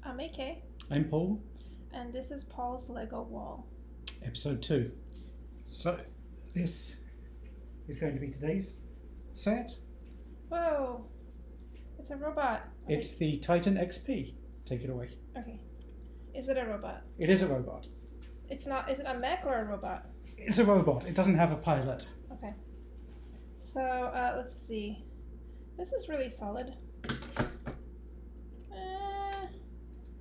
I'm AK, I'm Paul, and this is Paul's Lego Wall. episode 2. So, this is going to be today's set. Whoa! It's a robot. It's the Titan XP. Take it away. Okay. Is it a robot? It is a robot. It's not. Is it a mech or a robot? It's a robot. It doesn't have a pilot. Okay. So, let's see. This is really solid.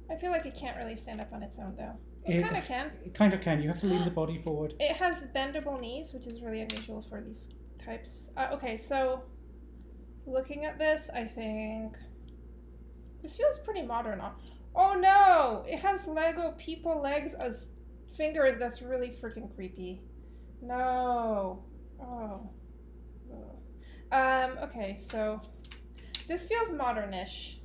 I feel like it can't really stand up on its own, though. It kind of can. It kind of can. You have to lean the body forward. It has bendable knees, which is really unusual for these types. Okay, so looking at this, I think this feels pretty modern. Oh no! It has Lego people legs as fingers. That's really freaking creepy. No. Oh. Okay, so this feels modernish.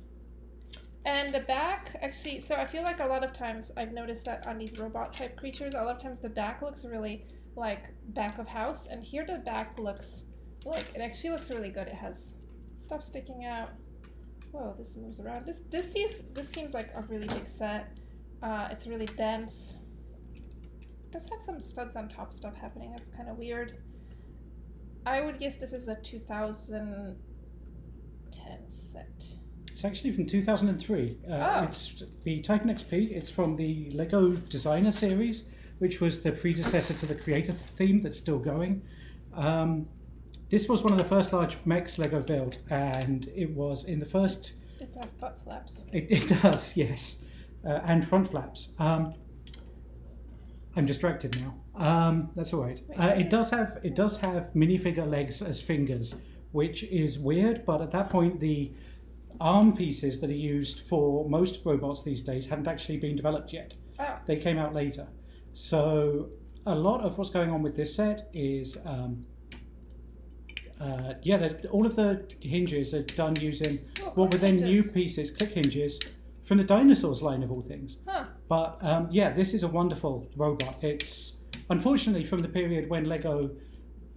And the back, actually, so I feel like a lot of times I've noticed that on these robot type creatures, a lot of times the back looks really like back of house, and here the back looks, look, it actually looks really good. It has stuff sticking out. Whoa, this moves around. This seems like a really big set. It's really dense. It does have some studs on top stuff happening. That's kind of weird. I would guess this is a 2010 set. It's actually from 2003. Oh. It's the Titan XP. It's from the Lego Designer series, which was the predecessor to the Creator theme that's still going. This was one of the first large mechs Lego built, and it was in the first... It has butt flaps. It does, yes. And front flaps. I'm distracted now. That's all right. Wait, it does have minifigure legs as fingers, which is weird, but at that point the arm pieces that are used for most robots these days hadn't actually been developed yet. Oh. They came out later. So a lot of what's going on with this set is, there's all of the hinges are done using what were then new pieces, click hinges, from the dinosaurs line of all things. Huh. But this is a wonderful robot. It's unfortunately from the period when Lego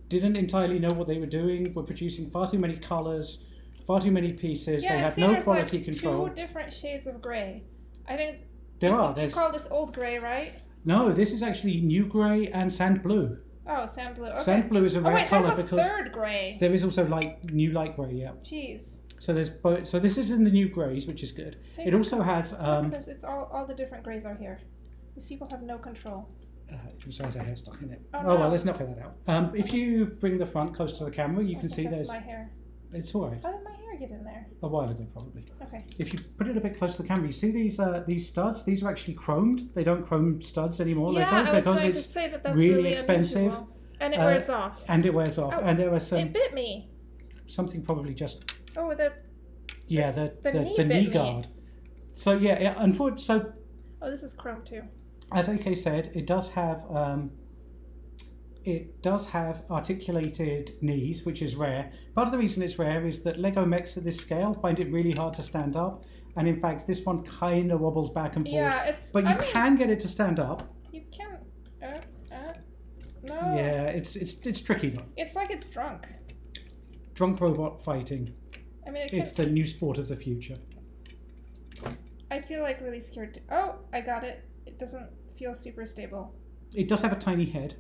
didn't entirely know what they were doing, were producing far too many colors, far too many pieces. Yeah, they had no quality control. 2 different shades of gray. I think You call this old gray, right? No, this is actually new gray and sand blue. Oh, sand blue. Okay. Sand blue is a rare color there's a because third gray. there is also new light gray. Yeah. Jeez. So there's both. So this is in the new grays, which is good. It also has. Look at this. It's all the different grays are here. These people have no control. It also has a hair stuck in it. Oh, well, no. let's knock that out. If you bring the front close to the camera, you can see that's there's. my hair. It's all right. How did my hair get in there? A while ago, probably. Okay. If you put it a bit close to the camera, you see these studs. These are actually chromed. They don't chrome studs anymore. Yeah, Lego, I was because going to it's say that's really expensive. Unusual. And it wears off. And it wears off. Oh, and there was it bit me. something probably just. Oh, the knee knee guard. So unfortunately, so. Oh, this is chrome too. As AK said, it does have articulated knees, which is rare. Part of the reason it's rare is that Lego mechs at this scale find it really hard to stand up, and in fact, this one kind of wobbles back and forth. Yeah, but you can get it to stand up. You can. No. Yeah, it's tricky though. It's like it's drunk. Drunk robot fighting. I mean, it's the new sport of the future. I feel like really scared. Oh, I got it. It doesn't feel super stable. It does have a tiny head,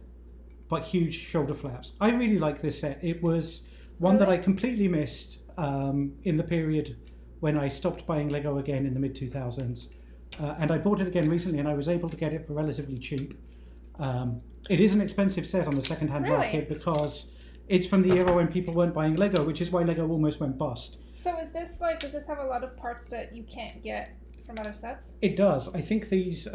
but huge shoulder flaps. I really like this set. It was one that I completely missed in the period when I stopped buying Lego again in the mid-2000s. And I bought it again recently, and I was able to get it for relatively cheap. It is an expensive set on the second-hand market because it's from the era when people weren't buying Lego, which is why Lego almost went bust. So is this does this have a lot of parts that you can't get from other sets? It does. I think these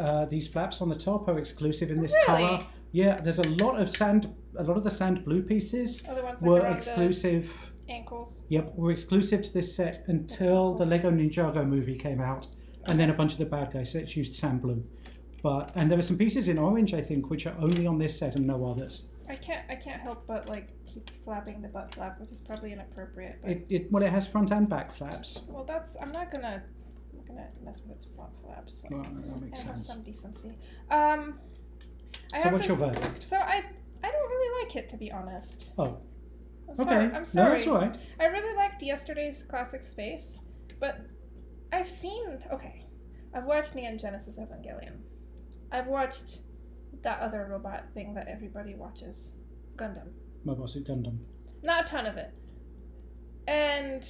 flaps on the top are exclusive in this color. Yeah, there's a lot of the sand blue pieces were exclusive. Ankles. Yep, were exclusive to this set until the Lego Ninjago movie came out, and then a bunch of the bad guy sets used sand blue. And there were some pieces in orange, I think, which are only on this set and no others. I can't help but keep flapping the butt flap, which is probably inappropriate. But... It has front and back flaps. Well, I'm not gonna mess with its front flaps. Well, that makes sense. Have some decency. So what's your verdict? So I don't really like it, to be honest. Oh. I'm sorry. No, that's all right. I really liked yesterday's Classic Space, but I've seen I've watched Neon Genesis Evangelion. I've watched that other robot thing that everybody watches, Gundam. Mobile Suit Gundam. Not a ton of it. And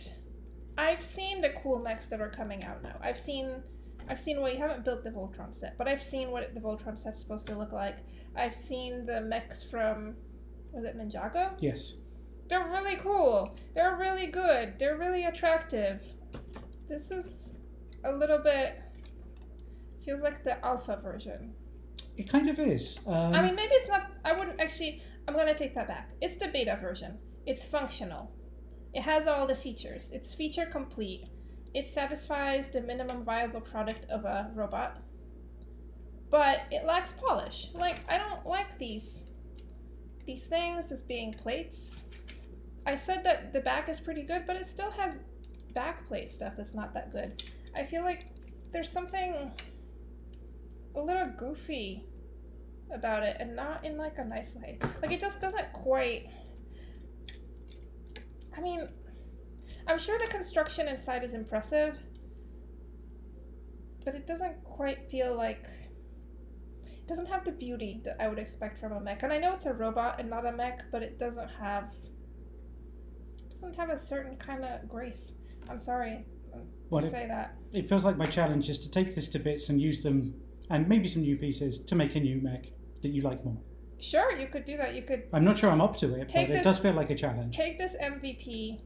I've seen the cool mechs that are coming out now. I've seen well, you haven't built the Voltron set, but I've seen what the Voltron set's supposed to look like. I've seen the mechs from, was it Ninjago? Yes. They're really cool. They're really good. They're really attractive. This is a little bit, feels like the alpha version. It kind of is. I mean, maybe it's not, I wouldn't actually, I'm going to take that back. It's the beta version. It's functional. It has all the features. It's feature complete. It satisfies the minimum viable product of a robot. But it lacks polish. Like, I don't like these things just being plates. I said that the back is pretty good, but it still has back plate stuff that's not that good. I feel like there's something a little goofy about it, and not in like a nice way. Like, it just doesn't quite, I mean, I'm sure the construction inside is impressive, but it doesn't quite feel like, it doesn't have the beauty that I would expect from a mech. And I know it's a robot and not a mech, but it doesn't have a certain kind of grace. I'm sorry to say that. It feels like my challenge is to take this to bits and use them, and maybe some new pieces, to make a new mech that you like more. Sure, you could do that. You could I'm not sure I'm up to it, but it does feel like a challenge. take this MVP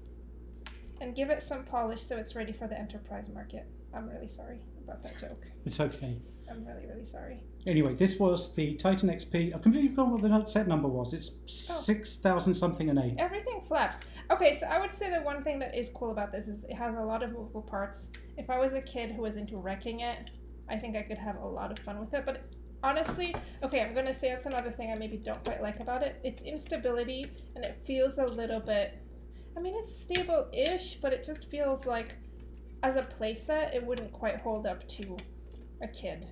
and give it some polish so it's ready for the enterprise market. I'm really sorry about that joke. It's okay. I'm really, really sorry. Anyway, this was the Titan XP. I've completely forgotten what the set number was. It's 6,000 something and 8. Everything flaps. Okay, so I would say the one thing that is cool about this is it has a lot of movable parts. If I was a kid who was into wrecking it, I think I could have a lot of fun with it. But honestly, okay, I'm going to say that's another thing I maybe don't quite like about it. It's instability, and it feels a little bit, I mean, it's stable-ish, but it just feels like, as a playset, it wouldn't quite hold up to a kid.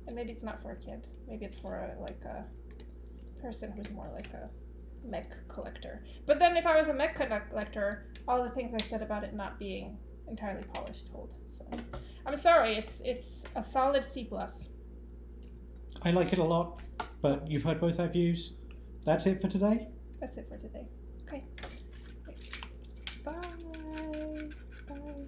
And maybe it's not for a kid. Maybe it's for a person who's more like a mech collector. But then if I was a mech collector, all the things I said about it not being entirely polished hold. So I'm sorry, it's a solid C+. I like it a lot, but you've heard both our views. That's it for today. That's it for today. Okay. Bye.